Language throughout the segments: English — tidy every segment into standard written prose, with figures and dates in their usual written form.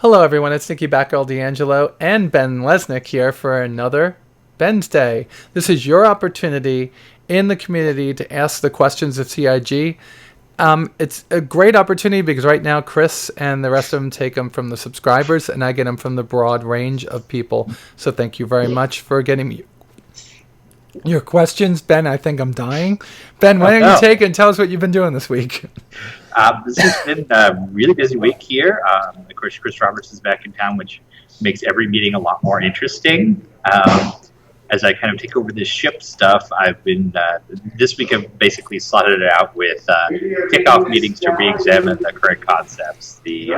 Hello, everyone. It's Nikki Batgirl D'Angelo and Ben Lesnick here for another Bensday. This is your opportunity in the community to ask the questions of CIG. It's a great opportunity because right now Chris and the rest of them take them from the subscribers, and I get them from the broad range of people. So thank you very much for getting me your questions. Ben, I think I'm dying. Ben, why don't you take it and tell us what you've been doing this week? This has been a really busy week here. Of course, Chris Roberts is back in town, which makes every meeting a lot more interesting. As I kind of take over this ship stuff, I've been, this week I've basically slotted it out with kickoff meetings to re-examine the current concepts, the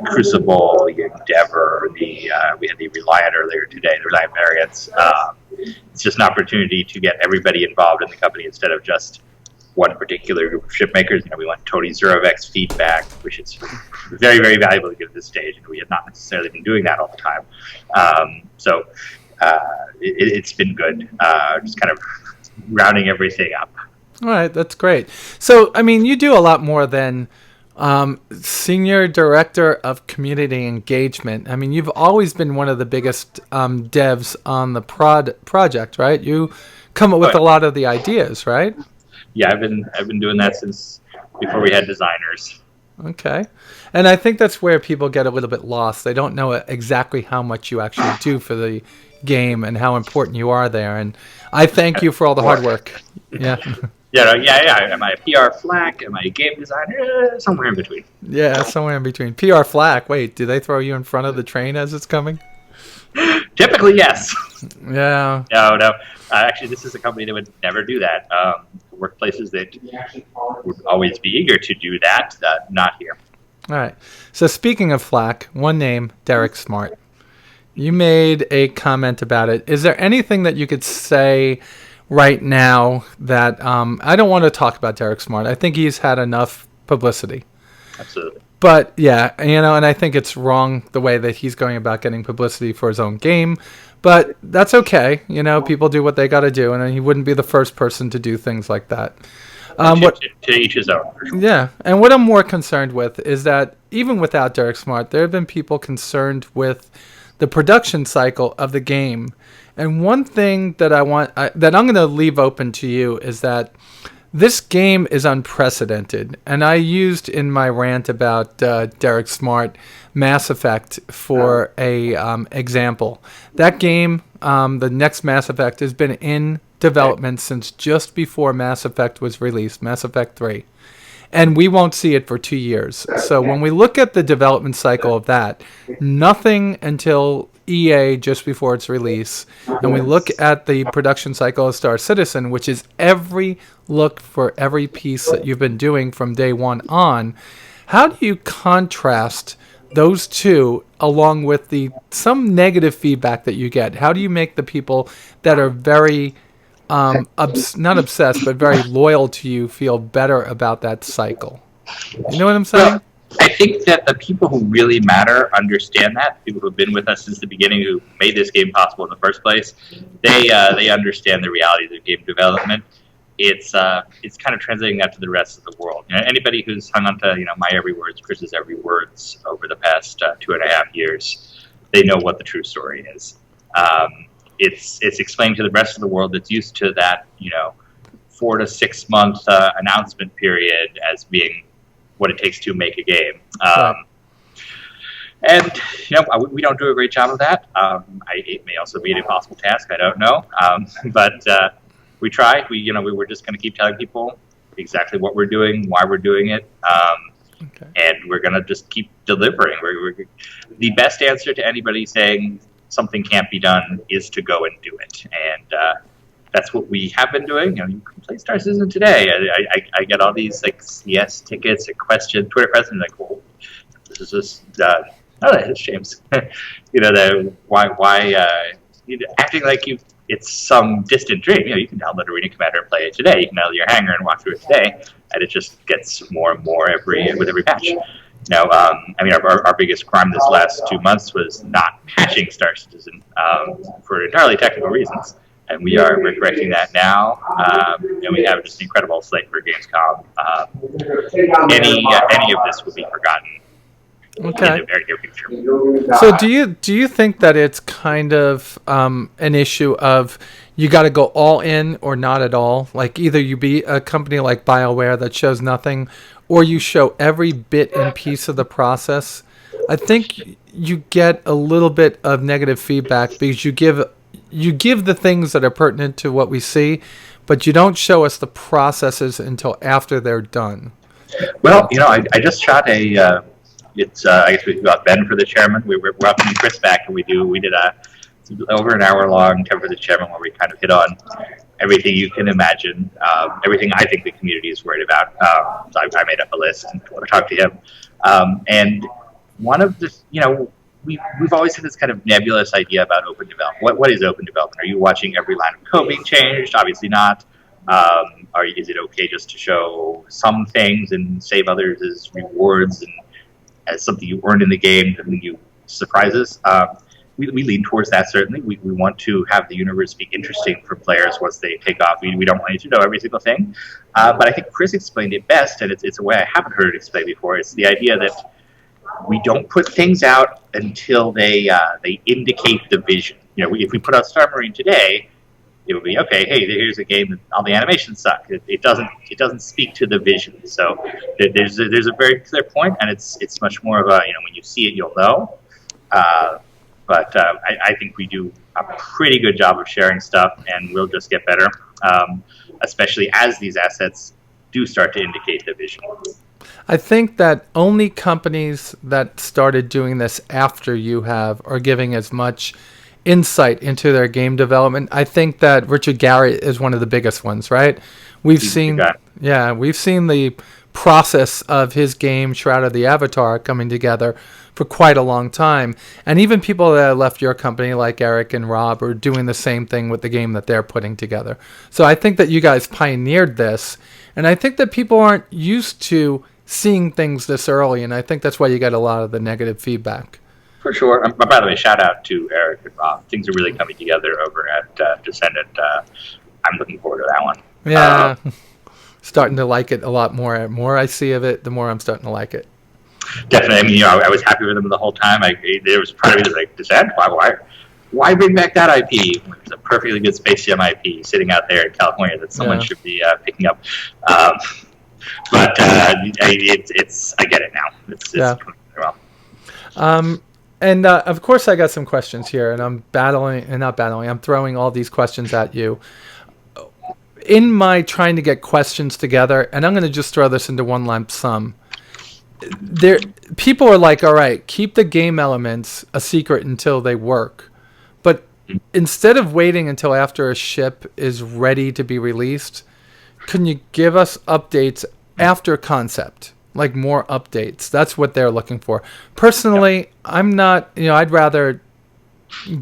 Crucible, the Endeavor, we had the Reliant earlier today, the Reliant variants. It's just an opportunity to get everybody involved in the company instead of just one particular group of ship makers. We want Tony Zurovec's feedback, which is very, very valuable to get at this stage, and we have not necessarily been doing that all the time. It's been good, just kind of rounding everything up. All right, that's great. So, you do a lot more than Senior Director of Community Engagement. You've always been one of the biggest devs on the project, right? You come up with a lot of the ideas, right? Yeah, I've been doing that since before we had designers. Okay. And I think that's where people get a little bit lost. They don't know exactly how much you actually do for the game and how important you are there. And I thank you for all the hard work. Yeah. Yeah. Am I a PR flack? Am I a game designer? Somewhere in between. Yeah, somewhere in between. PR flack. Wait, do they throw you in front of the train as it's coming? Typically, yes. Yeah. No. Actually, this is a company that would never do that. Workplaces that would always be eager to do that, not here. All right. So speaking of flack, one name, Derek Smart. You made a comment about it. Is there anything that you could say right now that I don't want to talk about Derek Smart. I think he's had enough publicity. Absolutely. But yeah, and I think it's wrong the way that he's going about getting publicity for his own game. But that's okay. People do what they got to do, and he wouldn't be the first person to do things like that. To each his own. Yeah, and what I'm more concerned with is that even without Derek Smart, there have been people concerned with the production cycle of the game. And one thing that that I'm going to leave open to you is that this game is unprecedented. And I used in my rant about Derek Smart Mass Effect for a example. That game, the next Mass Effect, has been in development since just before Mass Effect was released, Mass Effect 3. And we won't see it for 2 years. So when we look at the development cycle of that, nothing until EA just before its release, and we look at the production cycle of Star Citizen, which is every look for every piece that you've been doing from day one on, how do you contrast those two along with some negative feedback that you get? How do you make the people that are very not obsessed, but very loyal to you feel better about that cycle? You know what I'm saying? Well, I think that the people who really matter understand that. People who've been with us since the beginning, who made this game possible in the first place, they understand the realities of game development. It's kind of translating that to the rest of the world. Anybody who's hung on to my every words, Chris's every words over the past 2.5 years, they know what the true story is. It's explained to the rest of the world that's used to that 4 to 6 month announcement period as being what it takes to make a game. And we don't do a great job of that. It may also be an impossible task. I don't know, but we try. We were just going to keep telling people exactly what we're doing, why we're doing it, and we're going to just keep delivering. The best answer to anybody saying something can't be done is to go and do it, and that's what we have been doing. You can play Star Citizen today. I get all these CS tickets and questions, Twitter questions well, this is just it's James. Why acting like it's some distant dream. You can download Arena Commander and play it today. You can download your Hangar and walk through it today, and it just gets more and more with every patch. Our biggest crime this last 2 months was not patching Star Citizen for entirely technical reasons. And we're correcting that now, and we have just an incredible slate for Gamescom. Any of this will be forgotten Okay. in the very near future. So do you think that it's kind of an issue of you got to go all in or not at all? Like either you be a company like BioWare that shows nothing, or you show every bit and piece of the process. I think you get a little bit of negative feedback because you give the things that are pertinent to what we see, but you don't show us the processes until after they're done. Well, I just shot a. I guess we got Ben for the chairman. We're welcoming Chris back, and we did a over an hour long cover for the chairman where we kind of hit on everything you can imagine, everything I think the community is worried about. So I made up a list and talked to him. And one of the, we've always had this kind of nebulous idea about open development. What is open development? Are you watching every line of code being changed? Obviously not. Is it okay just to show some things and save others as rewards and as something you earn in the game and you surprises? We lean towards that, certainly. We want to have the universe be interesting for players once they take off. We don't want you to know every single thing. But I think Chris explained it best, and it's a way I haven't heard it explained before. It's the idea that we don't put things out until they indicate the vision. If we put out Star Marine today, it would be, okay, hey, here's a game that all the animations suck. It doesn't speak to the vision. So there's a very clear point, and it's much more of a, when you see it, you'll know. But I think we do a pretty good job of sharing stuff, and we'll just get better, especially as these assets do start to indicate the vision. I think that only companies that started doing this after you have are giving as much insight into their game development. I think that Richard Garrett is one of the biggest ones, right? We've seen the process of his game Shroud of the Avatar coming together for quite a long time, and even people that left your company like Eric and Rob are doing the same thing with the game that they're putting together. So I think that you guys pioneered this, and I think that people aren't used to seeing things this early, and I think that's why you get a lot of the negative feedback. For sure. By the way, shout out to Eric and Rob. Things are really coming together over at Descendant. I'm looking forward to that one. Yeah. Starting to like it a lot more. The more I see of it, the more I'm starting to like it. Definitely. I was happy with them the whole time. There was part of me that was like, Descent? Why bring back that IP? There's a perfectly good Space Jam IP sitting out there in California that someone should be picking up. But it's I get it now. It's coming well. And of course, I got some questions here, and I'm throwing all these questions at you. In my trying to get questions together, and I'm going to just throw this into one lump sum. People are like, all right, keep the game elements a secret until they work. But instead of waiting until after a ship is ready to be released, can you give us updates after concept? Like more updates. That's what they're looking for. Personally, I'm not, I'd rather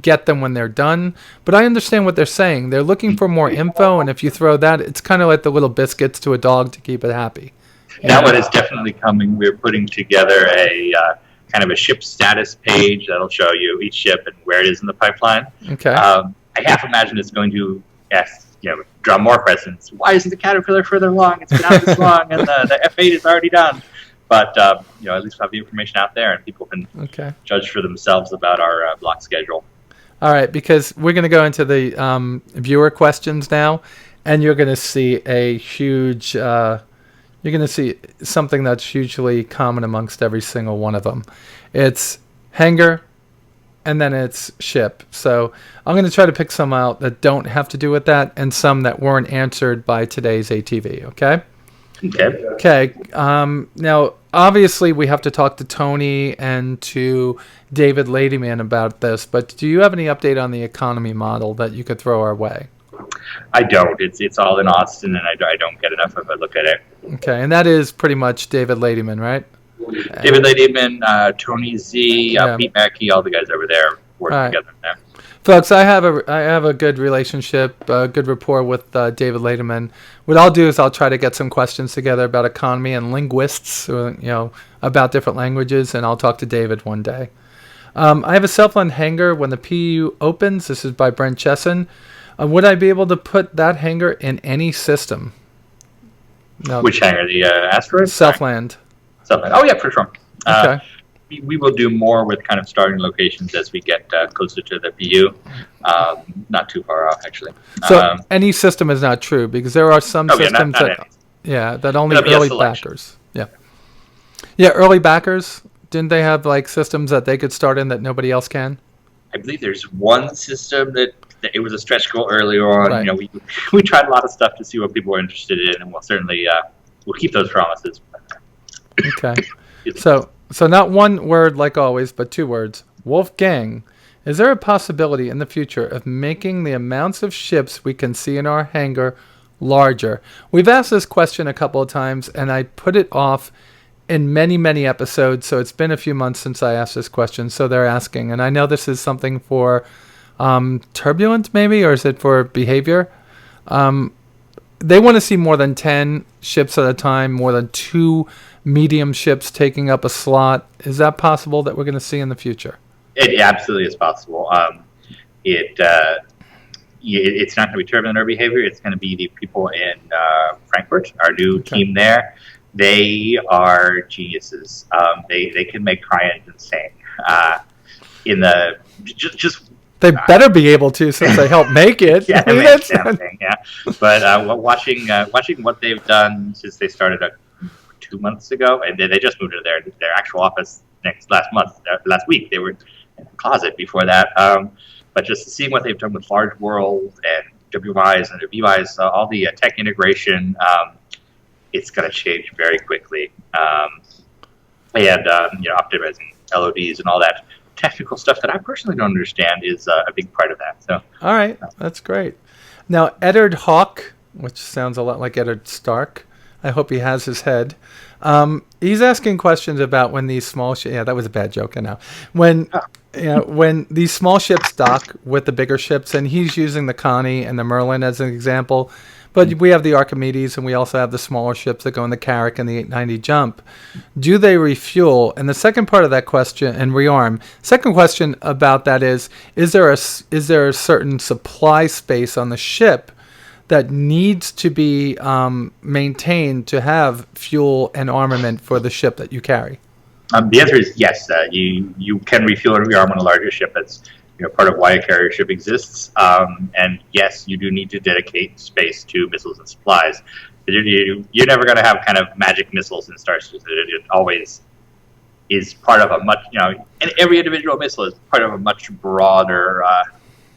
get them when they're done, but I understand what they're saying. They're looking for more info, and if you throw that, it's kind of like the little biscuits to a dog to keep it happy. That one is definitely coming. We're putting together a kind of a ship status page that'll show you each ship and where it is in the pipeline. Okay. I half imagine it's going to draw more questions. Why isn't the Caterpillar further along? It's been out this long, and the F8 is already done. But at least we'll have the information out there, and people can judge for themselves about our block schedule. All right, because we're going to go into the viewer questions now, and you're going to see you're going to see something that's hugely common amongst every single one of them. It's hangar, and then it's ship. So I'm going to try to pick some out that don't have to do with that, and some that weren't answered by today's ATV, okay? Okay. Now, obviously, we have to talk to Tony and to David Ladyman about this, but do you have any update on the economy model that you could throw our way? I don't. It's all in Austin, and I don't get enough of a look at it. Okay, and that is pretty much David Ladyman, right? David Ladyman, Tony Z, Pete Mackey, all the guys over there working together now. Folks, I have a good relationship, good rapport with David Ladyman. What I'll do is I'll try to get some questions together about economy and linguists, about different languages, and I'll talk to David one day. I have a Southland hangar when the PU opens. This is by Brent Chessen. Would I be able to put that hangar in any system? No. Which hangar? The Asteroid? Southland. Southland. Oh, yeah, for sure. Okay. we will do more with kind of starting locations as we get closer to the PU. Not too far off, actually. So any system is not true because there are some systems that only early backers. Yeah, early backers. Didn't they have like systems that they could start in that nobody else can? I believe there's one system that it was a stretch goal earlier on. Right. You know, we tried a lot of stuff to see what people were interested in, and we'll certainly we'll keep those promises. Okay. So not one word like always, but 2 words. Wolfgang, is there a possibility in the future of making the amounts of ships we can see in our hangar larger? We've asked this question a couple of times, and I put it off in many, many episodes, so it's been a few months since I asked this question, so they're asking. And I know this is something for turbulent, maybe, or is it for behavior? They want to see more than 10 ships at a time, more than 2 medium ships taking up a slot. Is that possible that we're going to see in the future? It absolutely is possible. It's not going to be turbulent or behavior. It's going to be the people in Frankfurt, our new team there. They are geniuses. They can make Cryans insane. They better be able to, since they helped make it. Yeah, that's something. Yeah, but watching what they've done since they started 2 months ago, and they just moved to their actual office last week. They were in the closet before that. But just seeing what they've done with Large World and WIs and VIs, all the tech integration. It's going to change very quickly, optimizing LODs and all that technical stuff that I personally don't understand is a big part of that. So, all right, that's great. Now, Eddard Hawk, which sounds a lot like Eddard Stark. I hope he has his head. He's asking questions about when these small ships. Yeah, that was a bad joke. I know when these small ships dock with the bigger ships, and he's using the Connie and the Merlin as an example. But we have the Archimedes, and we also have the smaller ships that go in the Carrack and the 890 Jump. Do they refuel? And the second part of that question, and rearm. Second question about that is there a certain supply space on the ship that needs to be maintained to have fuel and armament for the ship that you carry? The answer is yes. You can refuel and rearm on a larger ship. That's part of why a carrier ship exists. And yes, you do need to dedicate space to missiles and supplies. You're never going to have kind of magic missiles in Star Citizen. It always is part of a much, and every individual missile is part of a much broader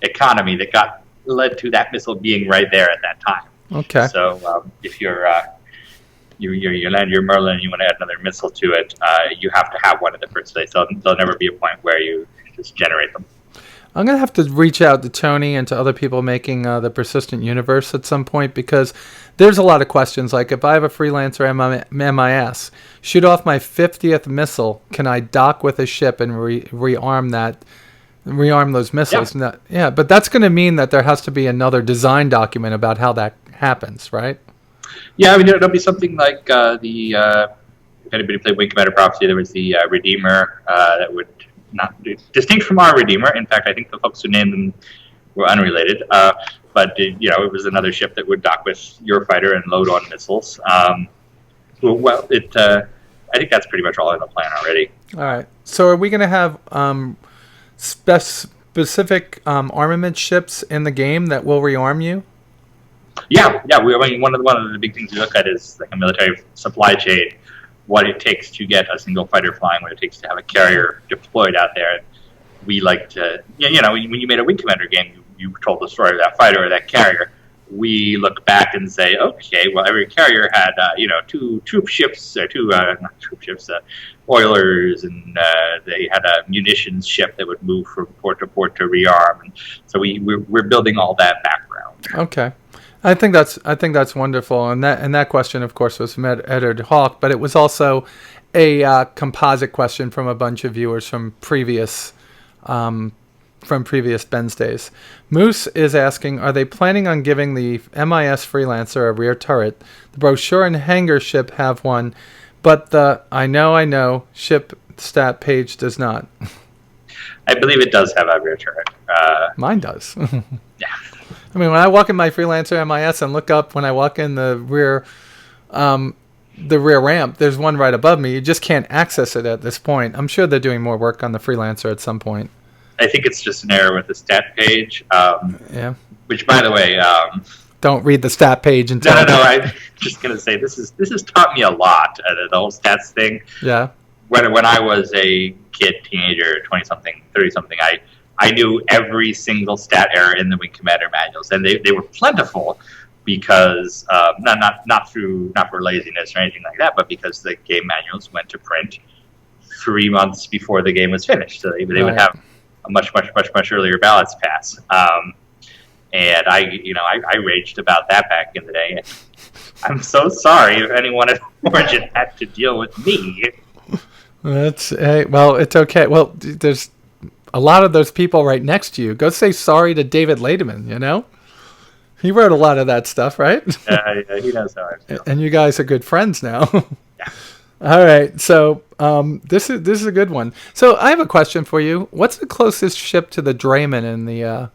economy that led to that missile being right there at that time. Okay. So if you land your Merlin and you want to add another missile to it, you have to have one in the first place. So there'll never be a point where you just generate them. I'm going to have to reach out to Tony and to other people making the Persistent Universe at some point, because there's a lot of questions. Like, if I have a freelancer MIS, shoot off my 50th missile, can I dock with a ship and rearm those missiles? Yeah. But that's going to mean that there has to be another design document about how that happens, right? Yeah, I mean, it'll be something like if anybody played Wing Commander Prophecy, there was the Redeemer that would not distinct from our Redeemer. In fact, I think the folks who named them were unrelated. But it was another ship that would dock with your fighter and load on missiles. I think that's pretty much all in the plan already. All right. So are we going to have specific armament ships in the game that will rearm you? Yeah. One of the big things we look at is like a military supply chain. What it takes to get a single fighter flying, what it takes to have a carrier deployed out there. We like to, when you made a Wing Commander game, you told the story of that fighter or that carrier. We look back and say, okay, well, every carrier had, 2 troop ships, or not troop ships, oilers, and they had a munitions ship that would move from port to rearm. And so we're building all that background. Okay. I think that's wonderful, and that question, of course, was from Eddard Hawk, but it was also a composite question from a bunch of viewers from previous Bensdays. Moose is asking, are they planning on giving the MIS Freelancer a rear turret? The brochure and hangar ship have one, but the I know ship stat page does not. I believe it does have a rear turret. Mine does. Yeah. I mean, when I walk in my Freelancer MIS and look up when I walk in the rear the rear ramp. There's one right above me. You just can't access it at this point. I'm sure they're doing more work on the Freelancer at some point. I think it's just an error with the stat page. Yeah. Which, by the way, don't read the stat page until. No. I'm just gonna say this has taught me a lot. The whole stats thing. Yeah. When I was a kid, teenager, 20-something, 30-something, I knew every single stat error in the Wing Commander manuals, and they were plentiful because not for laziness or anything like that, but because the game manuals went to print 3 months before the game was finished, so they would have a much earlier ballots pass. And I raged about that back in the day. I'm so sorry if anyone at Origin had to deal with me. It's okay. Well, there's a lot of those people right next to you. Go say sorry to David Lademan, He wrote a lot of that stuff, right? Yeah, he knows how I feel. And you guys are good friends now. Yeah. All right. So this is a good one. So I have a question for you. What's the closest ship to the Drayman in the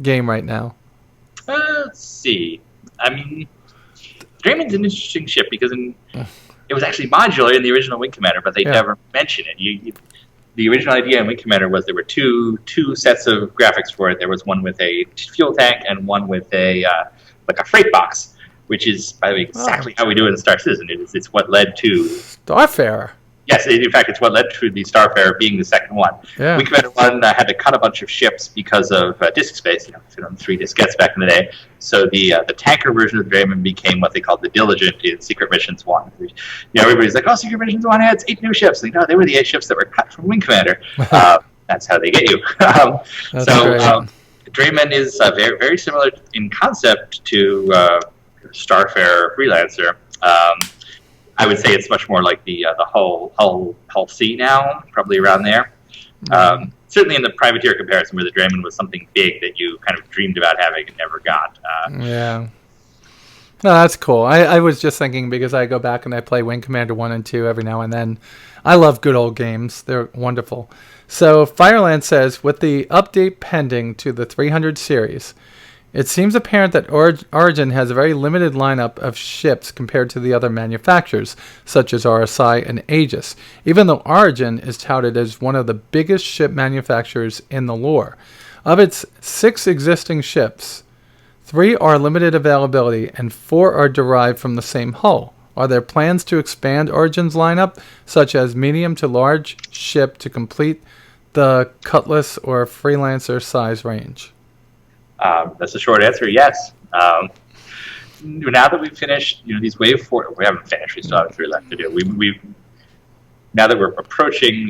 game right now? Let's see. I mean, Drayman's an interesting ship because it was actually modular in the original Wing Commander, but they never mention it. The original idea in Wing Commander was there were two sets of graphics for it. There was one with a fuel tank and one with a freight box, which is, by the way, exactly how we do it in Star Citizen. It's what led to Starfarer. Yes, in fact, it's what led to the Starfarer being the second one. Yeah. Wing Commander 1 had to cut a bunch of ships because of disk space, fit on 3 diskettes back in the day. So the tanker version of the Drayman became what they called the Diligent in Secret Missions 1. Everybody's like, oh, Secret Missions 1 had 8 new ships. Like, no, they were the 8 ships that were cut from Wing Commander. That's how they get you. Drayman is very, very similar in concept to Starfarer Freelancer. I would say it's much more like the Hull C now, probably around there. Certainly in the Privateer comparison, where the Drayman was something big that you kind of dreamed about having and never got. Yeah. No, that's cool. I was just thinking because I go back and I play Wing Commander 1 and 2 every now and then. I love good old games. They're wonderful. So Fireland says, with the update pending to the 300 series, it seems apparent that Origin has a very limited lineup of ships compared to the other manufacturers, such as RSI and Aegis, even though Origin is touted as one of the biggest ship manufacturers in the lore. Of its 6 existing ships, 3 are limited availability and 4 are derived from the same hull. Are there plans to expand Origin's lineup, such as medium to large ship, to complete the Cutlass or Freelancer size range? That's a short answer, yes. Now that we've finished, these Wave 4, we haven't finished, we still have 3 left to do. We've now that we're approaching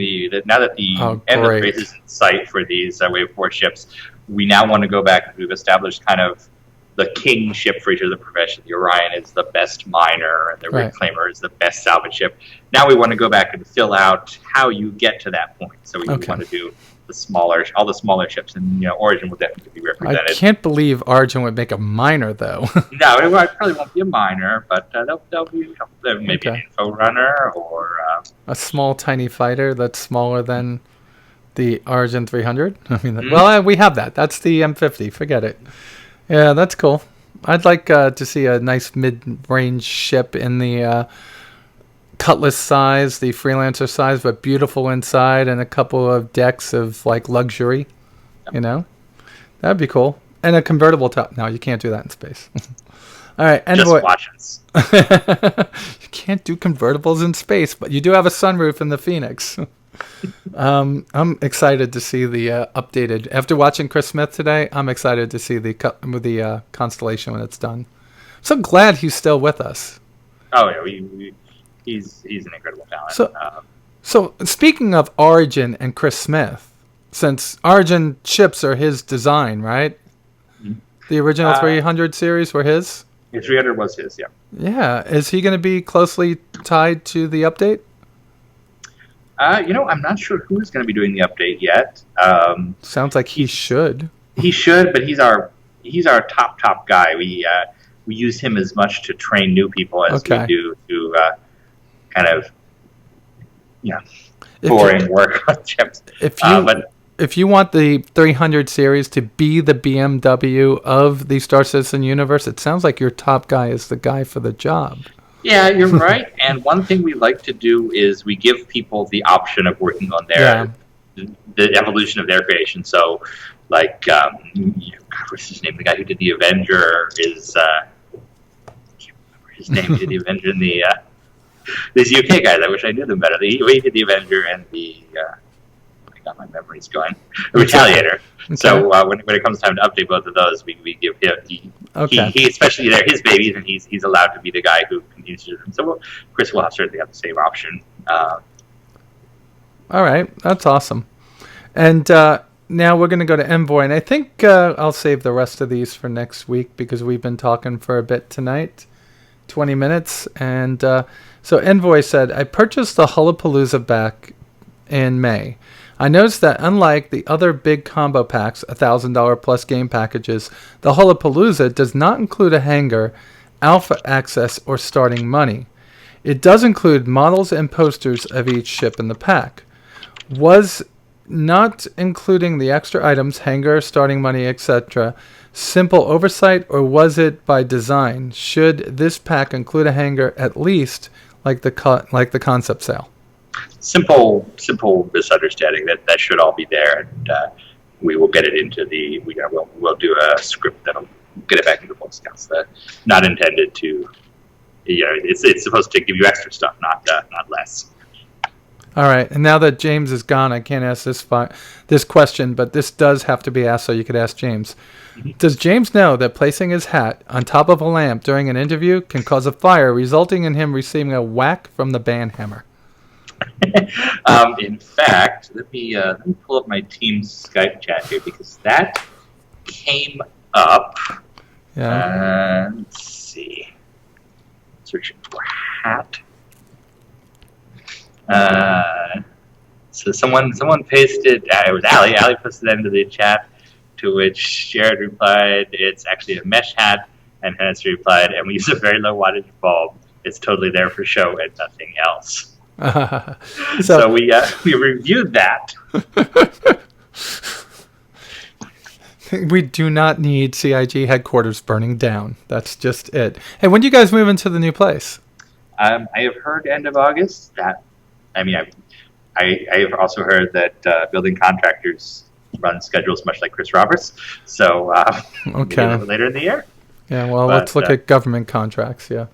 now that the end of the race is in sight for these Wave 4 ships, we now want to go back. We've established kind of the king ship for each of the profession. The Orion is the best miner, and the Reclaimer is the best salvage ship. Now we want to go back and fill out how you get to that point. So we want to do all the smaller ships, and Origin will definitely be represented. I can't believe Origin would make a miner, though. No, it probably won't be a miner, but they'll be maybe an info runner or a small, tiny fighter that's smaller than the Origin 300. I mean, well, we have that. That's the M50. Forget it. Yeah, that's cool. I'd like to see a nice mid-range ship in the Cutlass size, the Freelancer size, but beautiful inside, and a couple of decks of luxury. That'd be cool. And a convertible top. No, you can't do that in space. All right, Just watch us. You can't do convertibles in space, but you do have a sunroof in the Phoenix. I'm excited to see the updated. After watching Chris Smith today, I'm excited to see the Constellation when it's done. So glad he's still with us. Oh yeah, he's an incredible talent. So speaking of Origin and Chris Smith, since Origin ships are his design, right? Mm-hmm. The original 300 series were his? The 300 was his, yeah. Yeah. Is he going to be closely tied to the update? I'm not sure who's going to be doing the update yet. Sounds like he should. He should, but he's our top guy. We use him as much to train new people as we do to kind of boring work on chips. If you want the 300 series to be the BMW of the Star Citizen universe, it sounds like your top guy is the guy for the job. Yeah, you're right. And one thing we like to do is we give people the option of working on the evolution of their creation. So, like, what's his name? The guy who did the Avenger is I can't remember his name. He did the Avenger and these UK guys. I wish I knew them better. He did the Avenger and I got my memories going. The Retaliator. Okay. So when it comes time to update both of those, we give him he especially they're his babies, and he's allowed to be the guy who continues to do them. So Chris will certainly have the same option. All right, that's awesome. And now we're going to go to Envoy, and I think I'll save the rest of these for next week because we've been talking for a bit tonight, 20 minutes. And so Envoy said, I purchased the Hullapalooza back in May. I noticed that unlike the other big combo packs, $1,000 plus game packages, the Hullapalooza does not include a hangar, alpha access, or starting money. It does include models and posters of each ship in the pack. Was not including the extra items, hangar, starting money, etc., simple oversight, or was it by design? Should this pack include a hangar at least like the concept sale? Simple misunderstanding that should all be there, and we will get it into we'll do a script that'll get it back into Boy Scouts. Not intended to, it's supposed to give you extra stuff, not less. All right, and now that James is gone, I can't ask this question, but this does have to be asked, so you could ask James. Mm-hmm. Does James know that placing his hat on top of a lamp during an interview can cause a fire, resulting in him receiving a whack from the band hammer? In fact, let me pull up my team's Skype chat here because that came up. Yeah. Let's see. Searching for hat. So someone pasted. It was Ali. Ali posted that into the chat, to which Jared replied, "It's actually a mesh hat," and Hennessy replied, "And we use a very low wattage bulb. It's totally there for show and nothing else." So we reviewed that. We do not need CIG headquarters burning down. That's just it. Hey, when do you guys move into the new place? I have heard end of August. I have also heard that building contractors run schedules much like Chris Roberts. So okay, later in the year. Yeah, well, let's look at government contracts. Yeah.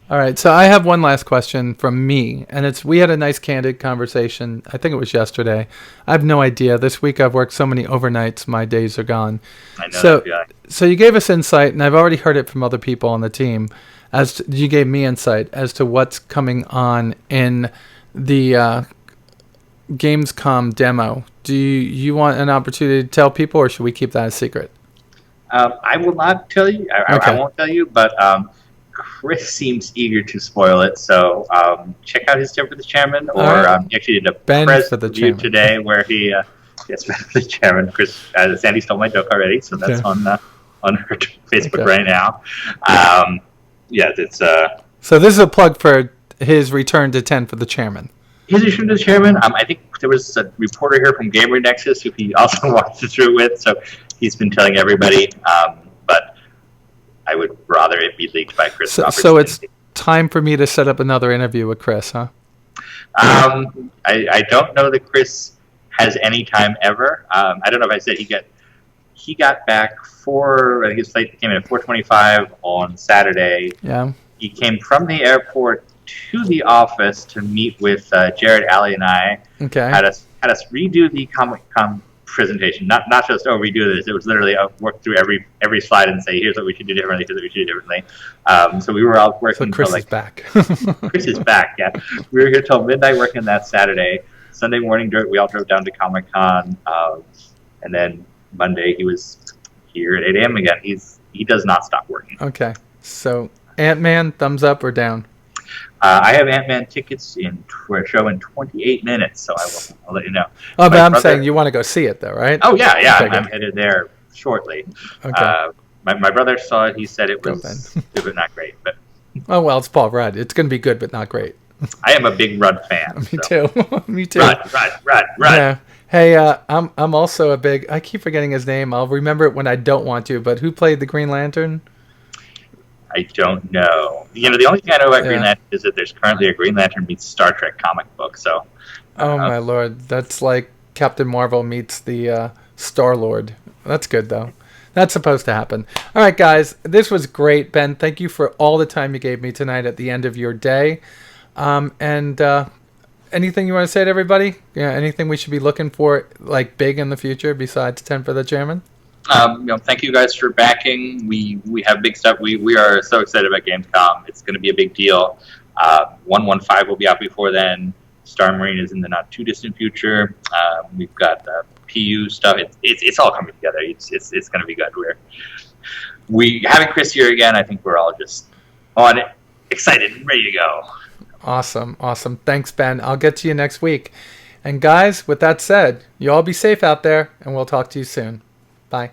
All right, so I have one last question from me, and we had a nice candid conversation. I think it was yesterday. I have no idea. This week I've worked so many overnights, my days are gone. I know that. So you gave us insight, and I've already heard it from other people on the team. You gave me insight as to what's coming on in the Gamescom demo. Do you want an opportunity to tell people, or should we keep that a secret? I will not tell you. I won't tell you, but Chris seems eager to spoil it, so check out his tip for the chairman, or he actually did a press review today where he Ben for the chairman. Chris, Sandy stole my joke already, so that's on her Facebook right now. It's so this is a plug for his return to 10 for the chairman. His return to the chairman. I think there was a reporter here from Gamer Nexus who he also walked it through with, so he's been telling everybody. But I would rather it be leaked by Chris Roberts. So it's time for me to set up another interview with Chris, huh? I don't know that Chris has any time ever. I don't know if I said he got back I think his flight came in at 4:25 on Saturday. Yeah. He came from the airport to the office to meet with Jared, Ali, and I. Okay. Had us redo the Comic-Con presentation. Not just redo this. It was literally work through every slide and say, here's what we should do differently. Here's what we should do differently. So we were all working. So Chris is back. Chris is back. Yeah. We were here till midnight working that Saturday. Sunday morning, we all drove down to Comic-Con, and then Monday he was here at 8 a.m. again. He does not stop working. Okay. So Ant-Man, thumbs up or down? I have Ant-Man tickets for a show in 28 minutes, so I'll let you know. Oh, but I'm saying you want to go see it, though, right? Oh, yeah. Okay, I'm headed there shortly. Okay. My brother saw it. He said it was good but not great. But oh, well, it's Paul Rudd. It's going to be good but not great. I am a big Rudd fan. Me too. Me too. Rudd. Yeah. Hey, I'm also a big... I keep forgetting his name. I'll remember it when I don't want to, but who played the Green Lantern? I don't know. The only thing I know about Green Yeah. Lantern is that there's currently a Green Lantern meets Star Trek comic book. So, Oh my lord, that's like Captain Marvel meets the Star-Lord. That's good though. That's supposed to happen. All right, guys, this was great, Ben. Thank you for all the time you gave me tonight at the end of your day. And anything you want to say to everybody? Yeah, anything we should be looking for, like big in the future besides 10 for the chairman? thank you guys for backing. We have big stuff. We are so excited about Gamescom. It's going to be a big deal. 115 will be out before then. Star Marine is in the not too distant future. We've got PU stuff. It's all coming together. It's going to be good. We having Chris here again. I think we're all just on it, excited and ready to go. Awesome. Thanks, Ben. I'll get to you next week. And guys, with that said, you all be safe out there, and we'll talk to you soon. Bye.